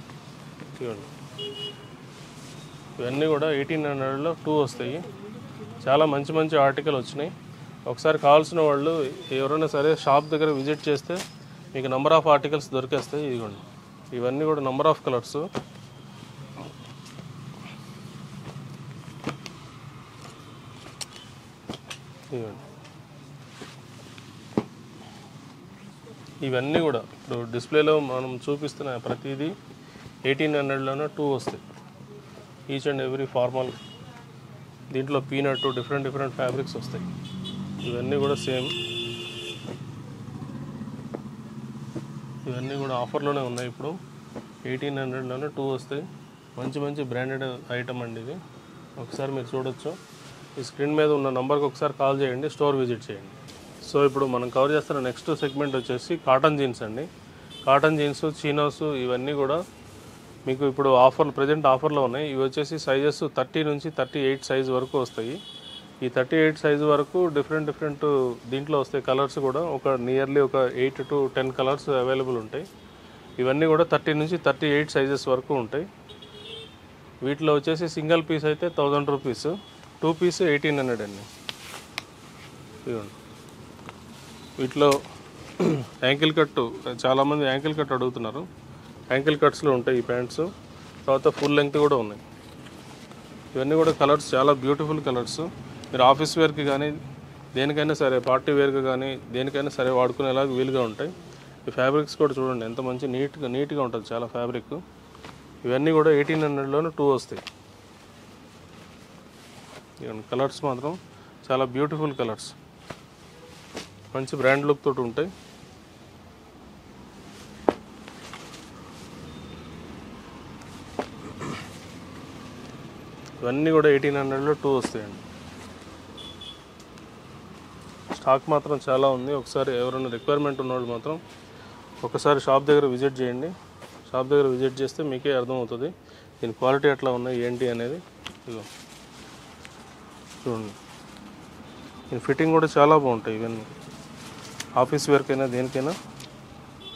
ఇవ్వండి ఇవన్నీ కూడా 1800లో 2 వస్తాయి. చాలా మంచి మంచి ఆర్టికల్ వచ్చినాయి. ఒకసారి కావాల్సిన వాళ్ళు ఎవరైనా సరే షాప్ దగ్గర విజిట్ చేస్తే మీకు నెంబర్ ఆఫ్ ఆర్టికల్స్ దొరికేస్తాయి. ఇదిగోండి ఇవన్నీ కూడా నెంబర్ ఆఫ్ కలర్స్. ఇవ్వండి ఇవన్నీ కూడా ఇప్పుడు డిస్ప్లేలో మనం చూపిస్తున్న ప్రతిదీ 1800లోనే 2 వస్తాయి. Each and every formal. దీంట్లో పీనట్ డిఫరెంట్ డిఫరెంట్ ఫ్యాబ్రిక్స్ వస్తాయి. ఇవన్నీ కూడా సేమ్. ఇవన్నీ కూడా ఆఫర్లోనే ఉన్నాయి. ఇప్పుడు 1800లోనే 2 వస్తాయి. మంచి మంచి బ్రాండెడ్ ఐటమ్ అండి ఇది. ఒకసారి మీరు చూడొచ్చు. ఈ స్క్రీన్ మీద ఉన్న నెంబర్కి ఒకసారి కాల్ చేయండి, స్టోర్ విజిట్ చేయండి. సో ఇప్పుడు మనం కవర్ చేస్తున్న నెక్స్ట్ సెగ్మెంట్ వచ్చేసి కాటన్ జీన్స్ అండి. కాటన్ జీన్స్, చీనోస్ ఇవన్నీ కూడా మీకు ఇప్పుడు ప్రజెంట్ ఆఫర్లో ఉన్నాయి. ఇవి వచ్చేసి సైజెస్ 30 నుంచి 38 సైజ్ వరకు వస్తాయి. ఈ 38 సైజు వరకు డిఫరెంట్ దీంట్లో వస్తాయి. కలర్స్ కూడా నియర్లీ ఒక 8 to 10 కలర్స్ అవైలబుల్ ఉంటాయి. ఇవన్నీ కూడా 30 నుంచి 38 సైజెస్ వరకు ఉంటాయి. వీటిలో వచ్చేసి సింగిల్ పీస్ అయితే 1000 రూపీస్, 2 పీస్ 1800 అండి. ఇవ్వండి వీటిలో యాంకిల్ కట్, చాలామంది యాంకిల్ కట్ అడుగుతున్నారు. యాంకిల్ కట్స్లో ఉంటాయి ఈ ప్యాంట్స్. తర్వాత ఫుల్ లెంగ్త్ కూడా ఉన్నాయి. ఇవన్నీ కూడా కలర్స్ చాలా బ్యూటిఫుల్ కలర్స్. మీరు ఆఫీస్ వేర్కి కానీ దేనికైనా సరే, పార్టీ వేర్కి కానీ దేనికైనా సరే వాడుకునేలాగా వీలుగా ఉంటాయి. ఈ ఫ్యాబ్రిక్స్ కూడా చూడండి ఎంత మంచి నీట్గా ఉంటుంది చాలా ఫ్యాబ్రిక్. ఇవన్నీ కూడా 1800లోనే 2 వస్తాయి. ఇవన్నీ కలర్స్ మాత్రం చాలా బ్యూటిఫుల్ కలర్స్, మంచి బ్రాండ్ లుక్ తోటి ఉంటాయి. ఇవన్నీ కూడా 1800లో 2 వస్తాయండి. స్టాక్ మాత్రం చాలా ఉంది. ఒకసారి ఎవరైనా రిక్వైర్మెంట్ ఉన్నవాళ్ళు మాత్రం ఒకసారి షాప్ దగ్గర విజిట్ చేయండి. షాప్ దగ్గర విజిట్ చేస్తే మీకే అర్థమవుతుంది దీని క్వాలిటీ ఎట్లా ఉన్నాయి ఏంటి అనేది. ఇదిగో చూడండి దీని ఫిట్టింగ్ కూడా చాలా బాగుంటాయి. ఇవన్నీ ఆఫీస్ వేర్కైనా దేనికైనా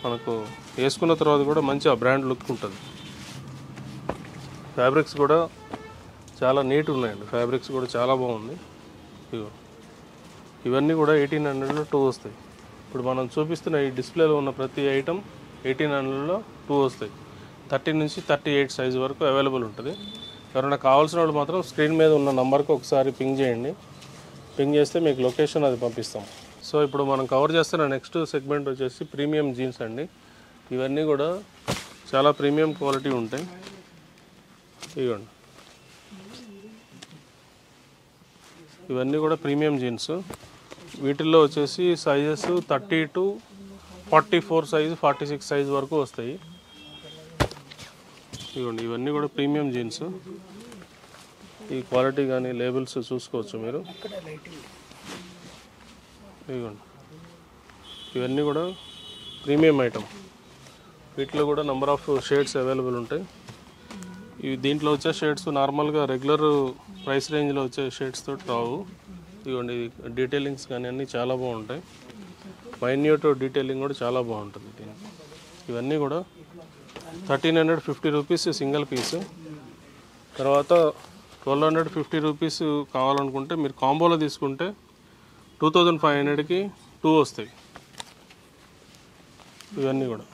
మనకు వేసుకున్న తర్వాత కూడా మంచి ఆ బ్రాండ్ లుక్ ఉంటుంది. ఫ్యాబ్రిక్స్ కూడా చాలా నీట్ ఉన్నాయండి. ఫ్యాబ్రిక్స్ కూడా చాలా బాగుంది. ఇగో ఇవన్నీ కూడా 1800లో 2 వస్తాయి. ఇప్పుడు మనం చూపిస్తున్న ఈ డిస్ప్లేలో ఉన్న ప్రతి ఐటమ్ 1800లో 2 వస్తాయి. 30 నుంచి 38 సైజు వరకు అవైలబుల్ ఉంటుంది. ఎవరైనా కావాల్సిన వాళ్ళు మాత్రం స్క్రీన్ మీద ఉన్న నెంబర్కి ఒకసారి పింగ్ చేయండి. పింగ్ చేస్తే మీకు లొకేషన్ అది పంపిస్తాం. సో ఇప్పుడు మనం కవర్ చేస్తున్న నెక్స్ట్ సెగ్మెంట్ వచ్చేసి ప్రీమియం జీన్స్ అండి. ఇవన్నీ కూడా చాలా ప్రీమియం క్వాలిటీ ఉంటాయి. ఇవ్వండి ఇవన్నీ కూడా ప్రీమియం జీన్స్. వీటిల్లో వచ్చేసి సైజెస్ 30 to 44 సైజు, 46 సైజు వరకు వస్తాయి. ఇవ్వండి ఇవన్నీ కూడా ప్రీమియం జీన్స్. ఈ క్వాలిటీ కానీ లేబుల్స్ చూసుకోవచ్చు మీరు. ఇవ్వండి ఇవన్నీ కూడా ప్రీమియం ఐటమ్. వీటిలో కూడా నెంబర్ ఆఫ్ షేడ్స్ అవైలబుల్ ఉంటాయి. ఇవి దీంట్లో వచ్చే షేడ్స్ నార్మల్గా రెగ్యులర్ ప్రైస్ రేంజ్లో వచ్చే షేడ్స్ తోటి రావు. ఇవ్వండి డీటెయిలింగ్స్ కానీ అన్నీ చాలా బాగుంటాయి. మైన్యూట్ డీటెయిలింగ్ కూడా చాలా బాగుంటుంది దీనికి. ఇవన్నీ కూడా 1350 రూపీస్ సింగిల్ పీస్. తర్వాత 1250 రూపీస్ కావాలనుకుంటే మీరు కాంబోలో తీసుకుంటే 2500కి 2 వస్తాయి. ఇవన్నీ కూడా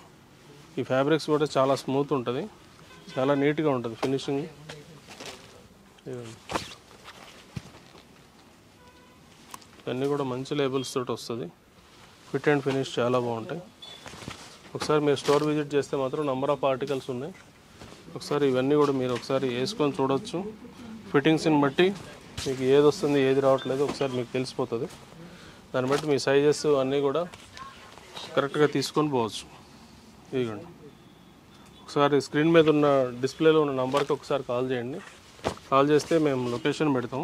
ఈ ఫ్యాబ్రిక్స్ కూడా చాలా స్మూత్ ఉంటుంది, చాలా నీట్గా ఉంటుంది ఫినిషింగ్. ఇవన్నీ కూడా మంచి లేబుల్స్ తోటి వస్తుంది. ఫిట్ అండ్ ఫినిష్ చాలా బాగుంటాయి. ఒకసారి మీరు స్టోర్ విజిట్ చేస్తే మాత్రం నెంబర్ ఆఫ్ ఆర్టికల్స్ ఉన్నాయి. ఒకసారి ఇవన్నీ కూడా మీరు ఒకసారి వేసుకొని చూడవచ్చు. ఫిట్టింగ్స్ని బట్టి మీకు ఏది వస్తుంది ఏది రావట్లేదు ఒకసారి మీకు తెలిసిపోతుంది. దాన్ని బట్టి మీ సైజెస్ అన్నీ కూడా కరెక్ట్గా తీసుకొని పోవచ్చు. ఇదిగోండి, ఒకసారి స్క్రీన్ మీద ఉన్న డిస్ప్లేలో ఉన్న నెంబర్కి ఒకసారి కాల్ చేయండి. కాల్ చేస్తే మేము లొకేషన్ పెడతాం.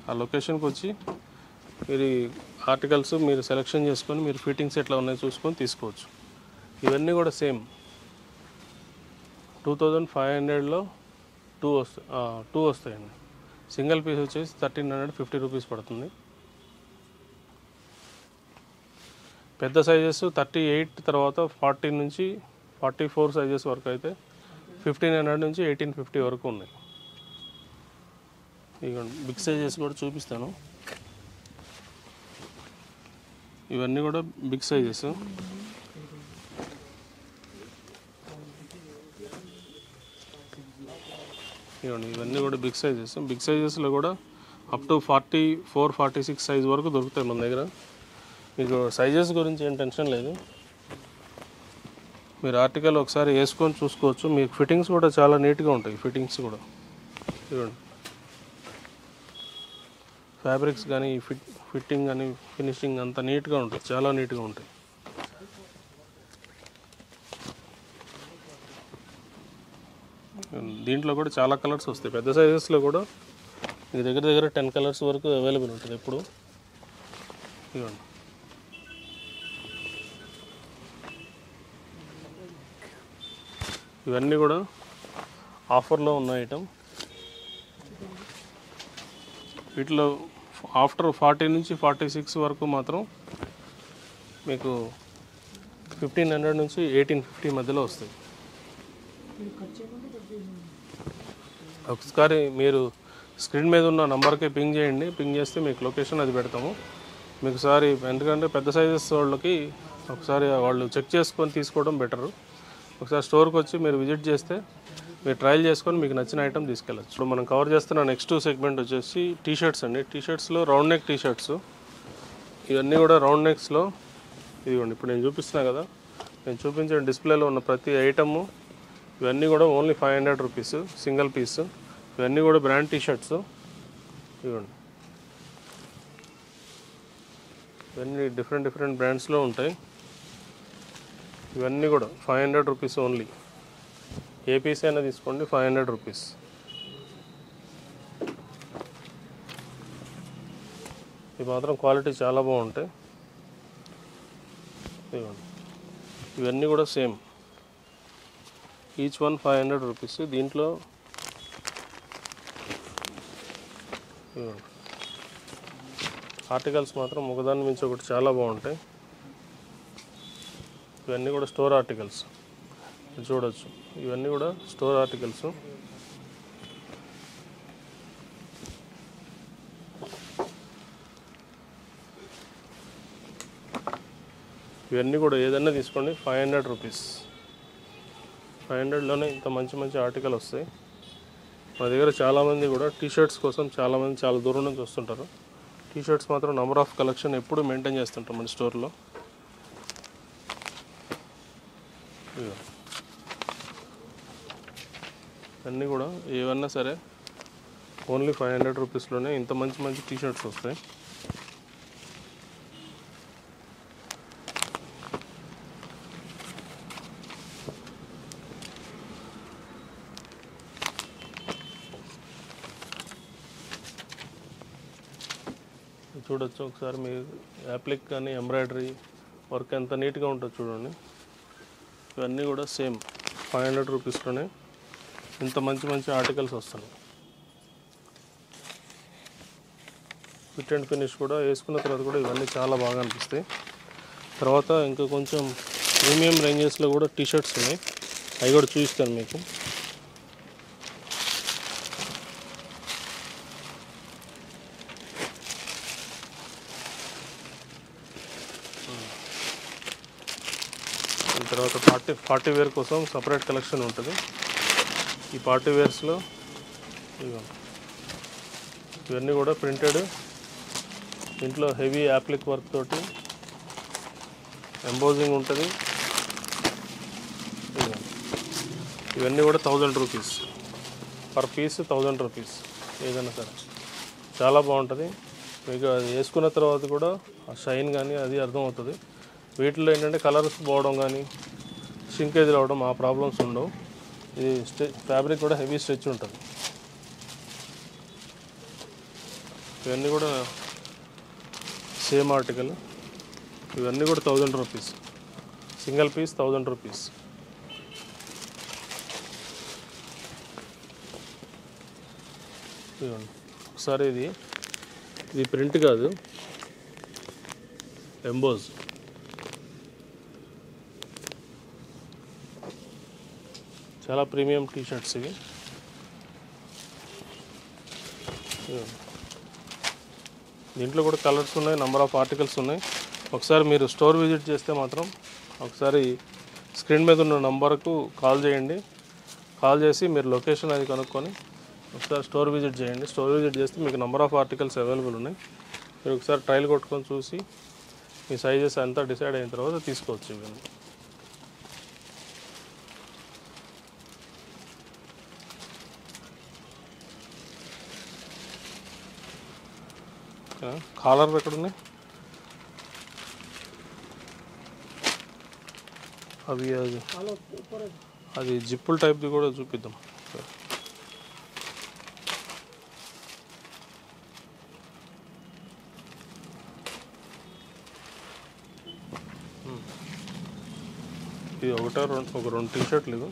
ఆ లొకేషన్కి వచ్చి మీరు ఆర్టికల్స్ మీరు సెలెక్షన్ చేసుకొని మీరు ఫిట్టింగ్స్ ఎట్లా ఉన్నాయో చూసుకొని తీసుకోవచ్చు. ఇవన్నీ కూడా సేమ్ 2500లో 2 వస్తాయండి. సింగిల్ పీస్ వచ్చేసి 1350 రూపీస్ పడుతుంది. పెద్ద సైజెస్ 38 తర్వాత 40 నుంచి 44 సైజెస్ వరకు అయితే 1500 నుంచి 1850 వరకు ఉన్నాయి. ఇక బిగ్ సైజెస్ కూడా చూపిస్తాను. ఇవన్నీ కూడా బిగ్ సైజెస్. ఇవన్నీ కూడా బిగ్ సైజెస్. బిగ్ సైజెస్లో కూడా అప్ టు 44-46 సైజ్ వరకు దొరుకుతాయి మన దగ్గర. మీకు సైజెస్ గురించి ఏం టెన్షన్ లేదు. మీరు ఆర్టికల్ ఒకసారి వేసుకొని చూసుకోవచ్చు. మీకు ఫిట్టింగ్స్ కూడా చాలా నీట్గా ఉంటాయి. ఫిట్టింగ్స్ కూడా చూడండి, ఫ్యాబ్రిక్స్ కానీ ఫిట్టింగ్ కానీ ఫినిషింగ్ అంత నీట్గా ఉంటుంది, చాలా నీట్గా ఉంటాయి. దీంట్లో కూడా చాలా కలర్స్ వస్తాయి. పెద్ద సైజెస్లో కూడా మీ దగ్గర 10 కలర్స్ వరకు అవైలబుల్ ఉంటుంది ఎప్పుడు. ఇవ్వండి, ఇవన్నీ కూడా ఆఫర్లో ఉన్న ఐటమ్. వీటిలో ఆఫ్టర్ 40 నుంచి 46 వరకు మాత్రం మీకు 1500 నుంచి 1850 మధ్యలో వస్తాయి. ఒకసారి మీరు స్క్రీన్ మీద ఉన్న నంబర్కి పింగ్ చేయండి. పింగ్ చేస్తే మీకు లొకేషన్ అది పెడతాము. మీకు సారి ఎందుకంటే పెద్ద సైజెస్ వాళ్ళకి ఒకసారి వాళ్ళు చెక్ చేసుకొని తీసుకోవడం బెటరు. ఒకసారి స్టోర్కి వచ్చి మీరు విజిట్ చేస్తే మీరు ట్రయల్ చేసుకొని మీకు నచ్చిన ఐటమ్ తీసుకెళ్ళచ్చు. ఇప్పుడు మనం కవర్ చేస్తున్న నెక్స్ట్ సెగ్మెంట్ వచ్చేసి టీషర్ట్స్ అండి. టీషర్ట్స్లో రౌండ్ నెక్ టీషర్ట్స్. ఇవన్నీ కూడా రౌండ్ నెక్స్లో ఇదిగోండి, ఇప్పుడు నేను చూపిస్తున్నా కదా, నేను చూపించిన డిస్ప్లేలో ఉన్న ప్రతి ఐటము ఇవన్నీ కూడా ఓన్లీ 500 రూపీస్ సింగిల్ పీస్. ఇవన్నీ కూడా బ్రాండ్ టీషర్ట్స్. ఇవ్వండి, ఇవన్నీ డిఫరెంట్ బ్రాండ్స్లో ఉంటాయి. ఇవన్నీ కూడా 500 రూపీస్ ఓన్లీ. ఏ పీస్ అయినా తీసుకోండి, 500 రూపీస్. ఇవి మాత్రం క్వాలిటీ చాలా బాగుంటాయి. ఇవ్వండి, ఇవన్నీ కూడా సేమ్, ఈచ్ వన్ 500 రూపీస్. దీంట్లో ఆర్టికల్స్ మాత్రం ఒకదాని మించి ఒకటి చాలా బాగుంటాయి. ఇవన్నీ కూడా స్టోర్ ఆర్టికల్స్ చూడొచ్చు. ఇవన్నీ కూడా స్టోర్ ఆర్టికల్స్. ఇవన్నీ కూడా ఏదైనా తీసుకోండి, 500 రూపీస్. 500లోనే ఇంత మంచి ఆర్టికల్ వస్తాయి. మా దగ్గర చాలామంది కూడా టీషర్ట్స్ కోసం చాలామంది చాలా దూరం నుంచి వస్తుంటారు. టీషర్ట్స్ మాత్రం నెంబర్ ఆఫ్ కలెక్షన్ ఎప్పుడు మెయింటైన్ చేస్తుంటాం మన స్టోర్లో. అన్నీ కూడా ఏవన్నా సరే ఓన్లీ 500 రూపీస్లోనే ఇంత మంచి టీషర్ట్స్ వస్తాయి. చూడొచ్చు ఒకసారి మీ యాప్లిక్ కానీ ఎంబ్రాయిడరీ వర్క్ ఎంత నీట్గా ఉంటుందో చూడండి. ఇవన్నీ కూడా సేమ్ 500 రూపీస్లోనే ఇంత మంచి ఆర్టికల్స్ వస్తున్నాయి. ఫిట్ అండ్ ఫినిష్ కూడా వేసుకున్న తర్వాత కూడా ఇవన్నీ చాలా బాగా అనిపిస్తాయి. తర్వాత ఇంకా కొంచెం ప్రీమియం రేంజెస్లో కూడా టీషర్ట్స్ ఉన్నాయి, అవి కూడా చూపిస్తాను మీకు. తర్వాత పార్టీ వేర్ కోసం సపరేట్ కలెక్షన్ ఉంటుంది. ఈ పార్టీ వేర్స్లో ఇవన్నీ కూడా ప్రింటెడ్, దీంట్లో హెవీ యాప్లిక్ వర్క్ తోటి ఎంబోజింగ్ ఉంటుంది. ఇవన్నీ కూడా 1000 రూపీస్ పర్ పీస్, 1000 రూపీస్ ఏదైనా సరే. చాలా బాగుంటుంది. మీకు అది వేసుకున్న తర్వాత కూడా ఆ షైన్ కానీ అది అర్థమవుతుంది. వీటిలో ఏంటంటే కలర్స్ పోవడం కానీ షింకేజ్ రావడం ఆ ప్రాబ్లమ్స్ ఉండవు. ఇది ఫ్యాబ్రిక్ కూడా హెవీ స్ట్రెచ్ ఉంటుంది. ఇవన్నీ కూడా సేమ్ ఆర్టికల్. ఇవన్నీ కూడా 1000 రూపీస్, సింగిల్ పీస్ 1000 రూపీస్. ఇవ్వండి ఒకసారి. ఇది ప్రింట్ కాదు, ఎంబోజ్. చాలా ప్రీమియం టీషర్ట్స్ ఇవి. దీంట్లో కూడా కలర్స్ ఉన్నాయి, నెంబర్ ఆఫ్ ఆర్టికల్స్ ఉన్నాయి. ఒకసారి మీరు స్టోర్ విజిట్ చేస్తే మాత్రం ఒకసారి స్క్రీన్ మీద ఉన్న నంబర్కు కాల్ చేయండి. కాల్ చేసి మీరు లొకేషన్ అది కనుక్కొని ఒకసారి స్టోర్ విజిట్ చేయండి. స్టోర్ విజిట్ చేస్తే మీకు నెంబర్ ఆఫ్ ఆర్టికల్స్ అవైలబుల్ ఉన్నాయి. మీరు ఒకసారి ట్రయల్ కొట్టుకొని చూసి మీ సైజెస్ అంతా డిసైడ్ అయిన తర్వాత తీసుకోవచ్చు. ఇవన్నీ కాలర్ ఎక్కడున్నాయి అవి? అది జిప్పుల టైప్ది కూడా చూపిద్దాం. ఇది ఒక 2 టీషర్ట్లు. ఇది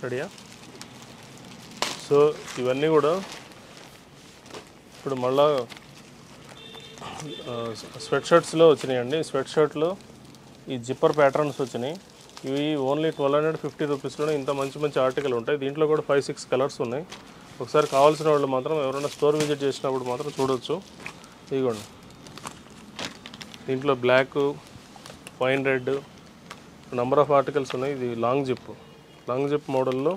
రెడీయా? సో ఇవన్నీ కూడా ఇప్పుడు మళ్ళా స్వెట్ షర్ట్స్లో వచ్చినాయండి. స్వెట్ షర్ట్లో ఈ జిప్పర్ ప్యాటర్న్స్ వచ్చినాయి. ఇవి ఓన్లీ 1250 రూపీస్లోనే ఇంత మంచి మంచి ఆర్టికల్ ఉంటాయి. దీంట్లో కూడా 5-6 కలర్స్ ఉన్నాయి. ఒకసారి కావాల్సిన వాళ్ళు మాత్రం ఎవరైనా స్టోర్ విజిట్ చేసినప్పుడు మాత్రం చూడవచ్చు. ఇదిగోండి, దీంట్లో black, wine red, number of articles ఉన్నాయి. ఇది లాంగ్ జిప్ మోడల్లో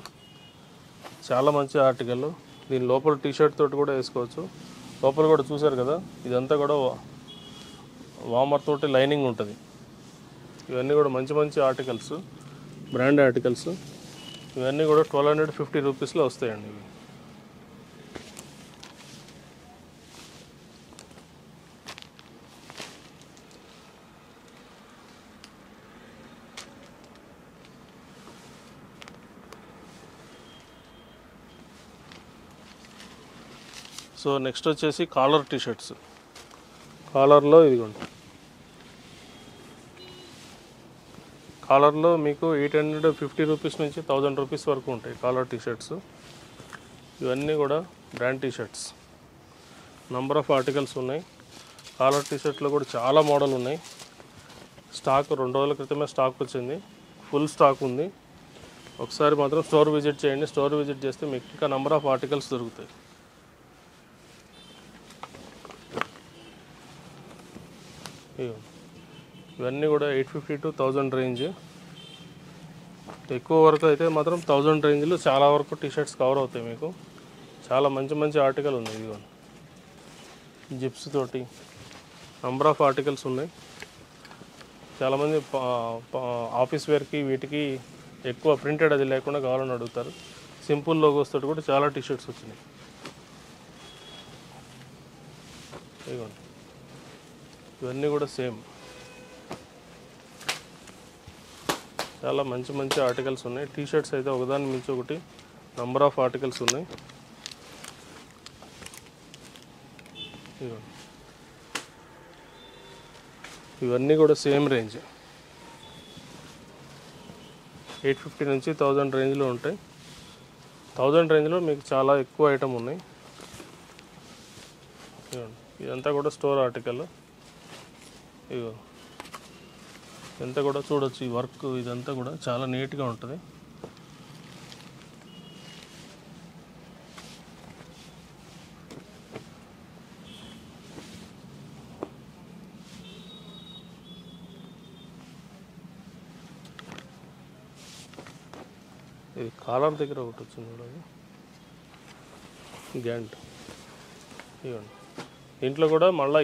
చాలా మంచి ఆర్టికల్. దీని లోపల టీషర్ట్ తోటి కూడా వేసుకోవచ్చు. లోపల కూడా చూసారు కదా, ఇదంతా కూడా వామర్ తోటి లైనింగ్ ఉంటుంది. ఇవన్నీ కూడా మంచి మంచి ఆర్టికల్స్, బ్రాండ్ ఆర్టికల్స్. ఇవన్నీ కూడా 1250 రూపీస్లో వస్తాయండి. ఇవి సో నెక్స్ట్ వచ్చేసి కాలర్ టీషర్ట్స్. కాలర్లో ఇదిగోండి, కాలర్లో మీకు 850 రూపీస్ నుంచి 1000 రూపీస్ వరకు ఉంటాయి కాలర్ టీషర్ట్స్. ఇవన్నీ కూడా brand t shirts. Number of articles ఉన్నాయి. కాలర్ టీషర్ట్లో కూడా చాలా మోడల్ ఉన్నాయి. స్టాక్ 2 రోజుల క్రితమే స్టాక్ వచ్చింది, ఫుల్ స్టాక్ ఉంది. ఒకసారి మాత్రం స్టోర్ విజిట్ చేయండి. స్టోర్ విజిట్ చేస్తే మీకు ఇంకా నంబర్ ఆఫ్ ఆర్టికల్స్ దొరుకుతాయి. ఇవన్నీ కూడా 850 to 1000 రేంజ్. ఎక్కువ వరకు అయితే మాత్రం 1000 రేంజ్లో చాలా వరకు టీషర్ట్స్ కవర్ అవుతాయి మీకు. చాలా మంచి మంచి ఆర్టికల్ ఉంది. ఇదిగో జిప్స్ తోటి నంబర్ ఆఫ్ ఆర్టికల్స్ ఉన్నాయి. చాలామంది ఆఫీస్ వేర్కి వీటికి ఎక్కువ ప్రింటెడ్ అది లేకుండా కావాలని అడుగుతారు. సింపుల్ లోగోస్ తోటి కూడా చాలా టీషర్ట్స్ వచ్చినాయి. ఇదిగోండి, ఇవన్నీ కూడా సేమ్. చాలా మంచి మంచి ఆర్టికల్స్ ఉన్నాయి. టీషర్ట్స్ అయితే ఒకదాని మించి ఒకటి నంబర్ ఆఫ్ ఆర్టికల్స్ ఉన్నాయి. ఇవన్నీ కూడా సేమ్ రేంజ్, 850 నుంచి 1000 రేంజ్లో ఉంటాయి. 1000 రేంజ్లో మీకు చాలా ఎక్కువ ఐటమ్ ఉన్నాయి. ఇదంతా కూడా స్టోర్ ఆర్టికల్. ఇగో ఇదంతా కూడా చూడొచ్చు. ఈ వర్క్ ఇదంతా కూడా చాలా నీట్గా ఉంటుంది. ఇది కాలర్ దగ్గర ఒకటి వచ్చింది చూడండి, గ్యాంట్. ఇవ్వండి, దీంట్లో కూడా మళ్ళీ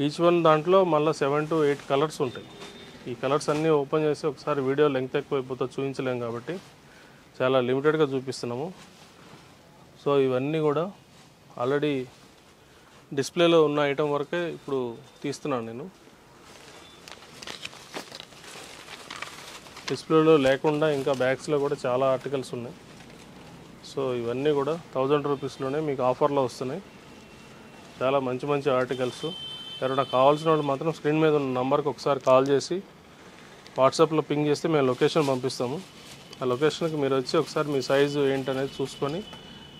ఈచ్ వన్ దాంట్లో మళ్ళీ 7 to 8 కలర్స్ ఉంటాయి. ఈ కలర్స్ అన్నీ ఓపెన్ చేసి ఒకసారి వీడియో లెంగ్త్ ఎక్కువైపోతే చూపించలేము కాబట్టి చాలా లిమిటెడ్గా చూపిస్తున్నాము. సో ఇవన్నీ కూడా ఆల్రెడీ డిస్ప్లేలో ఉన్న ఐటమ్ వరకే ఇప్పుడు తీస్తున్నాను నేను. డిస్ప్లేలో లేకుండా ఇంకా బ్యాగ్స్లో కూడా చాలా ఆర్టికల్స్ ఉన్నాయి. సో ఇవన్నీ కూడా 1000 రూపీస్లోనే మీకు ఆఫర్లో వస్తున్నాయి. చాలా మంచి మంచి ఆర్టికల్స్. ఎవరైనా కావాల్సిన వాళ్ళు మాత్రం స్క్రీన్ మీద ఉన్న నెంబర్కి ఒకసారి కాల్ చేసి వాట్సాప్లో పింగ్ చేస్తే మేము లొకేషన్ పంపిస్తాము. ఆ లొకేషన్కి మీరు వచ్చి ఒకసారి మీ సైజు ఏంటనేది చూసుకొని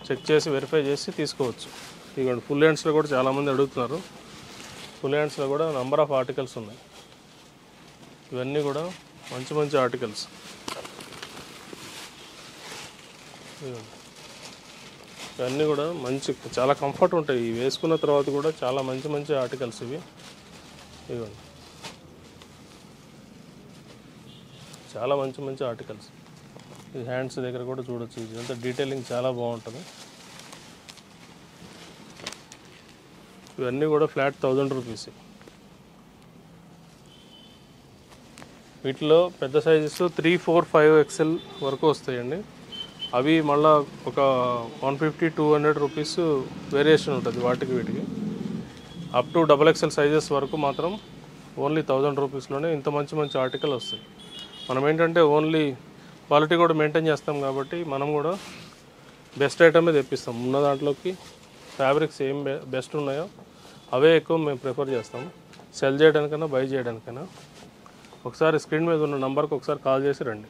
చెక్ చేసి వెరిఫై చేసి తీసుకోవచ్చు. ఇదిగోండి, ఫుల్ హ్యాండ్స్లో కూడా చాలామంది అడుగుతున్నారు. ఫుల్ హ్యాండ్స్లో కూడా నంబర్ ఆఫ్ ఆర్టికల్స్ ఉన్నాయి. ఇవన్నీ కూడా మంచి మంచి ఆర్టికల్స్. ఇవన్నీ కూడా మంచి చాలా కంఫర్ట్ ఉంటాయి. ఇవి వేసుకున్న తర్వాత కూడా చాలా మంచి మంచి ఆర్టికల్స్ ఇవి. ఇవ్వండి, చాలా మంచి మంచి ఆర్టికల్స్. ఈ హ్యాండ్స్ దగ్గర కూడా చూడొచ్చు. ఇదంతా డీటెయిలింగ్ చాలా బాగుంటుంది. ఇవన్నీ కూడా ఫ్లాట్ 1000 రూపీస్. వీటిలో పెద్ద సైజెస్ 3, 4, 5 XL వరకు వస్తాయండి. అవి మళ్ళీ ఒక 150-200 రూపీస్ వేరియేషన్ ఉంటుంది వాటికి వీటికి. అప్ టు XXL సైజెస్ వరకు మాత్రం ఓన్లీ 1000 రూపీస్లోనే ఇంత మంచి మంచి ఆర్టికల్ వస్తాయి. మనం ఏంటంటే ఓన్లీ క్వాలిటీ కూడా మెయింటైన్ చేస్తాం కాబట్టి మనం కూడా బెస్ట్ ఐటమే తెప్పిస్తాం. ఉన్న దాంట్లోకి ఫ్యాబ్రిక్స్ ఏం బెస్ట్ ఉన్నాయో అవే ఎక్కువ మేము ప్రిఫర్ చేస్తాం, సెల్ చేయడానికైనా బై చేయడానికైనా. ఒకసారి స్క్రీన్ మీద ఉన్న నంబర్కి ఒకసారి కాల్ చేసి రండి.